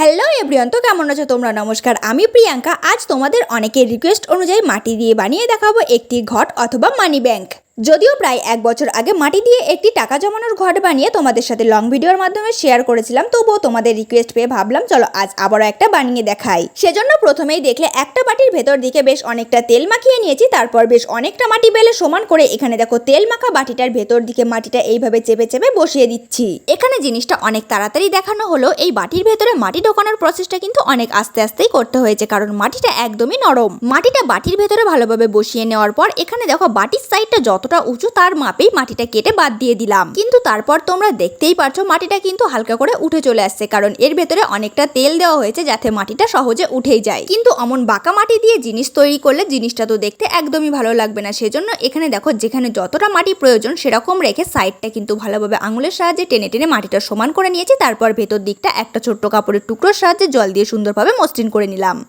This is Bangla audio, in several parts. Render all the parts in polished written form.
হ্যালো এভরিওয়ান, তো কেমন আছো তোমরা? নমস্কার, আমি প্রিয়াঙ্কা। আজ তোমাদের অনেকের রিকোয়েস্ট অনুযায়ী মাটি দিয়ে বানিয়ে দেখাবো একটি ঘট অথবা মানি ব্যাংক। যদিও প্রায় 1 বছর আগে মাটি দিয়ে একটি টাকা জমানোর ঘট বানিয়ে তোমাদের সাথে লং ভিডিওর মাধ্যমে শেয়ার করেছিলাম, তবুও তোমাদের রিকোয়েস্ট পেয়ে ভাবলাম চলো আজ আবারও একটা বানিয়ে দেখাই। সেজন্য প্রথমেই দেখলে একটা বাটির ভেতর দিকে বেশ অনেকটা তেল মাখিয়ে নিয়েছি। তারপর বেশ অনেকটা মাটি বেলে সমান করে এখানে দেখো তেল মাখা বাটিটার ভেতর দিকে মাটিটা এইভাবে চেপে চেপে বসিয়ে দিচ্ছি। এখানে জিনিসটা অনেক তাড়াতাড়ি দেখানো হলো, এই বাটির ভেতরে মাটি ঢোকানোর প্রসেসটা কিন্তু অনেক আস্তে আস্তেই করতে হয়েছে, কারণ মাটিটা একদমই নরম। মাটিটা বাটির ভেতরে ভালোভাবে বসিয়ে নেওয়ার পর এখানে দেখো বাটির সাইডটা যতটা উঁচু তার মাপেই মাটিটা কেটে বাদ দিয়ে দিলাম। কিন্তু তারপর তোমরা দেখতেই পারছো মাটিটা কিন্তু হালকা করে উঠে চলে আসছে, কারণ এর ভেতরে অনেকটা তেল দেওয়া হয়েছে যাতে মাটিটা সহজে উঠেই যায়। কিন্তু অমন বাঁকা মাটি দিয়ে জিনিস তৈরি করলে জিনিসটা তো দেখতে একদমই ভালো লাগবে না। সেজন্য এখানে দেখো যেখানে যতটা মাটি প্রয়োজন সেরকম রেখে সাইডটা কিন্তু ভালোভাবে আঙুলের সাহায্যে টেনে টেনে মাটিটা সমান করে নিয়েছি। তারপর ভেতর দিকটা একটা ছোট্ট কাপড়ের টুকরোর সাহায্যে জল দিয়ে সুন্দরভাবে মসৃণ করে নিলাম।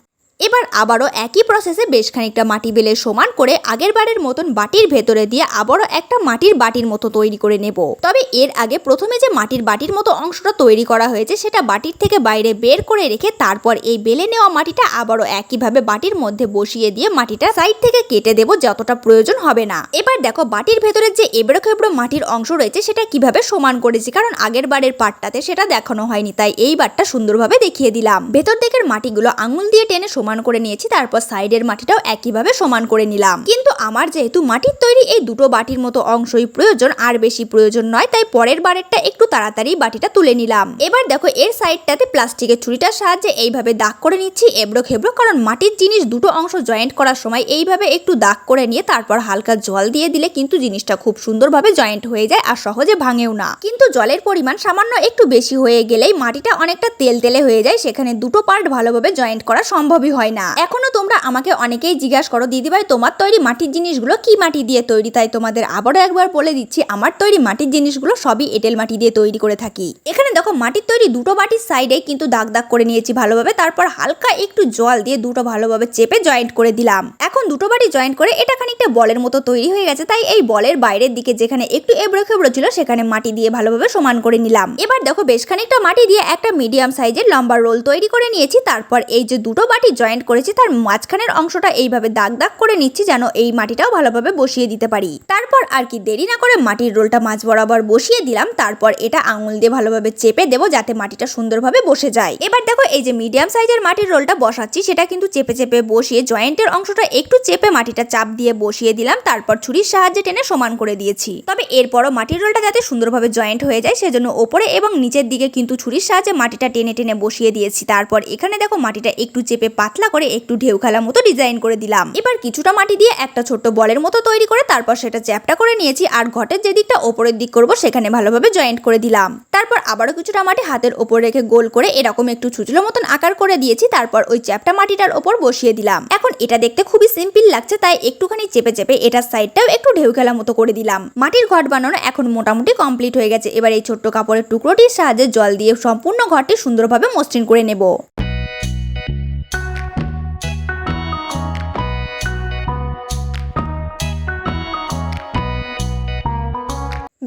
এবার আবারও একই প্রসেসে বেশ খানিকটা মাটি বেলে সমান করে আগের বারের মতন বাটির ভেতরে দিয়ে আবারও একটা মাটির বাটির মতো তৈরি করে নেব। তবে এর আগে প্রথমে যে মাটির বাটির মতো অংশটা তৈরি করা হয়েছে সেটা বাটির থেকে বাইরে বের করে রেখে তারপর এই বেলে নেওয়া মাটিটা আবারও একইভাবে বাটির মধ্যে বসিয়ে দিয়ে মাটিটা সাইড থেকে কেটে দেব, যতটা প্রয়োজন হবে না। এবার দেখো বাটির ভেতরে যে এবড়ো খেবড়ো মাটির অংশ রয়েছে সেটা কিভাবে সমান করেছি, কারণ আগের বারের পাটটাতে সেটা দেখানো হয়নি, তাই এই বারটা সুন্দরভাবে দেখিয়ে দিলাম। ভেতর দিকের মাটিগুলো আঙুল দিয়ে টেনে সমান করে নিয়েছি, তারপর সাইডের মাটিটাও একইভাবে সমান করে নিলাম। কিন্তু আমার যেহেতু মাটির তৈরি এই দুটো বাটির মতো অংশই প্রয়োজন, আর বেশি প্রয়োজন নয়, তাই পরের বারেরটা একটু তাড়াতাড়ি বাটিটা তুলে নিলাম। এবার দেখো এর সাইডটাতে প্লাস্টিকের ছুরিটার সাহায্যে এইভাবে দাগ করে নিচ্ছি এবড়ো খেবড়ো, কারণ মাটির জিনিস দুটো অংশ জয়েন্ট করার সময় এইভাবে একটু দাগ করে নিয়ে তারপর হালকা জল দিয়ে দিলে কিন্তু জিনিসটা খুব সুন্দরভাবে জয়েন্ট হয়ে যায় আর সহজে ভাঙেও না। কিন্তু জলের পরিমাণ সামান্য একটু বেশি হয়ে গেলেই মাটিটা অনেকটা তেলতেলে হয়ে যায়, সেখানে দুটো পার্ট ভালোভাবে জয়েন্ট করা সম্ভবই হয় না। এখনো তোমরা আমাকে অনেকেই জিজ্ঞাসা করো দিদিভাই তোমার তৈরি মাটির জিনিসগুলো কি মাটি দিয়ে তৈরি, তাই তোমাদের আবারও একবার বলে দিচ্ছি আমার তৈরি মাটির জিনিসগুলো সবই এঁটেল মাটি দিয়ে তৈরি করে থাকি। এখানে দেখো মাটির তৈরি দুটো বাটির সাইডে কিন্তু দাগ দাগ করে নিয়েছি ভালোভাবে, তারপর হালকা একটু জল দিয়ে দুটো ভালোভাবে চেপে জয়েন্ট করে দিলাম। এখন দুটো বাটি জয়েন্ট করে এটা খানিকটা বলের মতো তৈরি হয়ে গেছে, তাই এই বলের বাইরের দিকে যেখানে একটু এবড়ো খেবড়ো ছিল সেখানে মাটি দিয়ে ভালোভাবে সমান করে নিলাম। এবার দেখো বেশ খানিকটা মাটি দিয়ে একটা মিডিয়াম সাইজের লম্বা রোল তৈরি করে নিয়েছি। তারপর এই যে দুটো বাটি জয়েন্ট করেছি তার মাঝখানের অংশটা এইভাবে দাগ দাগ করে নিচ্ছি যেন এই মাটিটাও ভালোভাবে বসিয়ে দিতে পারি। তারপর আর কি দেরি না করে মাটির রোলটা মাঝ বরাবর বসিয়ে দিলাম। তারপর এটা আঙুল দিয়ে ভালোভাবে চেপে দেবো যাতে মাটিটা সুন্দরভাবে বসে যায়। এবার দেখো এই যে মিডিয়াম সাইজের মাটির রোলটা বসাচ্ছি সেটা কিন্তু চেপে চেপে বসিয়ে জয়েন্টের অংশটা একটু চেপে মাটিটা চাপ দিয়ে বসিয়ে দিলাম, তারপর ছুরির সাহায্যে টেনে সমান করে দিয়েছি। তবে এরপরও মাটির রোলটা যাতে সুন্দরভাবে জয়েন্ট হয়ে যায় সেজন্য ওপরে এবং নিচের দিকে কিন্তু ছুরির সাহায্যে মাটিটা টেনে টেনে বসিয়ে দিয়েছি। তারপর এখানে দেখো মাটিটা একটু চেপে পাতলা করে একটু ঢেউ খেলা মতো ডিজাইন করে দিলাম। এবার কিছুটা মাটি দিয়ে একটা ছোট্ট বলের মতো তৈরি করে তারপর সেটা চ্যাপটা করে নিয়েছি, আর ঘটের যে দিকটা ওপরের দিক করব সেখানে ভালোভাবে জয়েন্ট করে দিলাম। তারপর আবারও কিছুটা মাটি হাতের ওপর রেখে গোল করে এরকম একটু ছুচলো মতন আকার করে দিয়েছি, তারপর ওই চ্যাপটা মাটিটার ওপর বসিয়ে দিলাম। এখন এটা দেখতে খুবই সিম্পল লাগছে, তাই একটুখানি চেপে চেপে এটার সাইডটাও একটু ঢেউ খেলা মতো করে দিলাম। মাটির ঘট বানানো এখন মোটামুটি কমপ্লিট হয়ে গেছে। এবার এই ছোট্ট কাপড়ের টুকরোটির সাহায্যে জল দিয়ে সম্পূর্ণ ঘরটি সুন্দরভাবে মসৃণ করে নেব।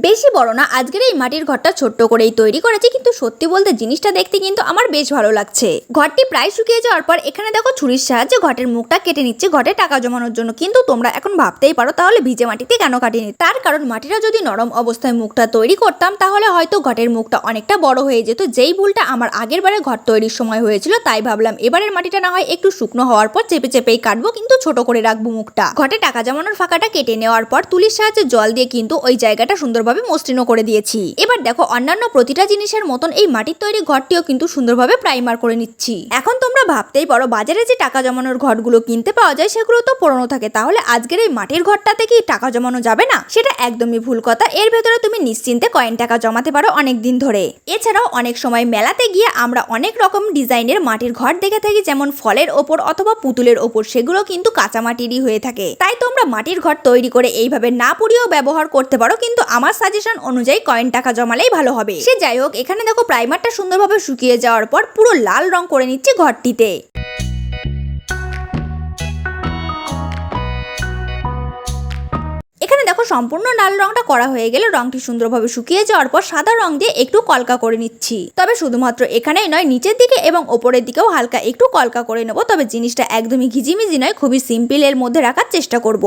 বেশি বড় না, আজকের এই মাটির ঘরটা ছোট্ট করেই তৈরি করেছি, কিন্তু সত্যি বলতে জিনিসটা দেখতে কিন্তু আমার বেশ ভালো লাগছে। ঘরটি প্রায় শুকিয়ে যাওয়ার পর এখানে দেখো ছুরির সাহায্যে ঘটের মুখটা কেটে নিচ্ছে ঘটে টাকা জমানোর জন্য। কিন্তু তোমরা এখন ভাবতেই পারো তাহলে ভিজে মাটিতে কেন কাটিনি, তার কারণ মাটিটা যদি নরম অবস্থায় মুখটা তৈরি করতাম তাহলে হয়তো ঘটের মুখটা অনেকটা বড় হয়ে যেত, যেই ভুলটা আমার আগের বারে ঘর তৈরির সময় হয়েছিল। তাই ভাবলাম এবারের মাটিটা না হয় একটু শুকনো হওয়ার পর চেপে চেপেই কাটবো, কিন্তু ছোট করে রাখবো মুখটা। ঘটে টাকা জমানোর ফাঁকাটা কেটে নেওয়ার পর তুলির সাহায্যে জল দিয়ে কিন্তু ওই জায়গাটা সুন্দরভাবে মসৃণ করে দিয়েছি। এবার দেখো অন্যান্য প্রতিটা জিনিসের মতন এই মাটির তৈরি ঘরটিও কিন্তু সুন্দরভাবে প্রাইমার করে নিচ্ছি। এখন তোমরা ভাবতেই পারো বাজারে যে টাকা জমানোর ঘরগুলো কিনতে পাওয়া যায় সেগুলো তো পুরনো থাকে, তাহলে আজকের এই মাটির ঘরটাতে কি টাকা জমানো যাবে না? সেটা একদমই ভুল কথা। এর ভেতরে তুমি নিশ্চিন্তে কয়েন টাকা জমাতে পারো অনেক দিন ধরে। এছাড়াও অনেক সময় মেলাতে গিয়ে আমরা অনেক রকম ডিজাইনের মাটির ঘর দেখে থাকি, যেমন ফলের ওপর অথবা পুতুলের ওপর, সেগুলো কিন্তু কাঁচা মাটিরই হয়ে থাকে। তাই তোমরা মাটির ঘর তৈরি করে এইভাবে না পুড়িয়েও ব্যবহার করতে পারো, কিন্তু আমার সাজেশন অনুযায়ী কয়েন টাকা জমালেই ভালো হবে। সে যাই হোক, এখানে দেখো প্রাইমারটা সুন্দরভাবে শুকিয়ে যাওয়ার পর পুরো লাল রং করে নিচ্ছি ঘরটিতে। এখানে দেখো সম্পূর্ণ লাল রংটা করা হয়ে গেলে রংটি সুন্দরভাবে শুকিয়ে যাওয়ার পর সাদা রং দিয়ে একটু কলকা করে নিচ্ছি। তবে শুধুমাত্র এখানেই নয়, নিচের দিকে এবং ওপরের দিকেও হালকা একটু কলকা করে নেব। তবে জিনিসটা একদমই ঘিজিমিজি নয়, খুবই সিম্পল এর মধ্যে রাখার চেষ্টা করব।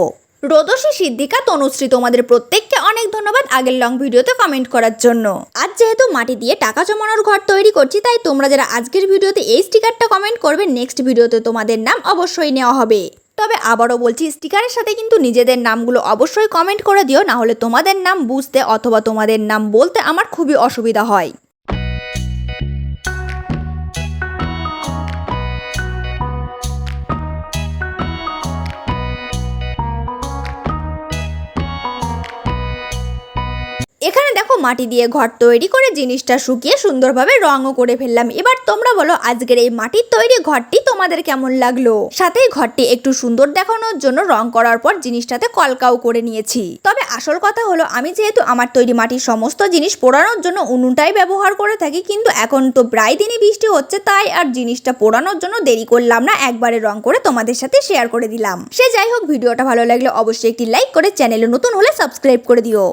রোদসী, সিদ্দিকা, তনুশ্রী, তোমাদের প্রত্যেককে অনেক ধন্যবাদ আগের লং ভিডিওতে কমেন্ট করার জন্য। আজ যেহেতু মাটি দিয়ে টাকা জমানোর ঘর তৈরি করছি, তাই তোমরা যারা আজকের ভিডিওতে এই স্টিকারটা কমেন্ট করবে, নেক্সট ভিডিওতে তোমাদের নাম অবশ্যই নেওয়া হবে। তবে আবারও বলছি, স্টিকারের সাথে কিন্তু নিজেদের নামগুলো অবশ্যই কমেন্ট করে দিও, না হলে তোমাদের নাম বুঝতে অথবা তোমাদের নাম বলতে আমার খুবই অসুবিধা হয়। এখানে দেখো মাটি দিয়ে ঘর তৈরি করে জিনিসটা শুকিয়ে সুন্দরভাবে রঙও করে ফেললাম। এবার তোমরা বলো আজকের এই মাটির তৈরি ঘরটি তোমাদের কেমন লাগলো। সাথে ঘরটি একটু সুন্দর দেখানোর জন্য রং করার পর জিনিসটাতে কলকাও করে নিয়েছি। তবে আসল কথা হলো, আমি যেহেতু আমার তৈরি মাটির সমস্ত জিনিস পোড়ানোর জন্য উনুনটাই ব্যবহার করে থাকি, কিন্তু এখন তো প্রায় দিনই বৃষ্টি হচ্ছে, তাই আর জিনিসটা পোড়ানোর জন্য দেরি করলাম না, একবারে রং করে তোমাদের সাথে শেয়ার করে দিলাম। সে যাই হোক, ভিডিওটা ভালো লাগলে অবশ্যই একটি লাইক করে চ্যানেলে নতুন হলে সাবস্ক্রাইব করে দিও।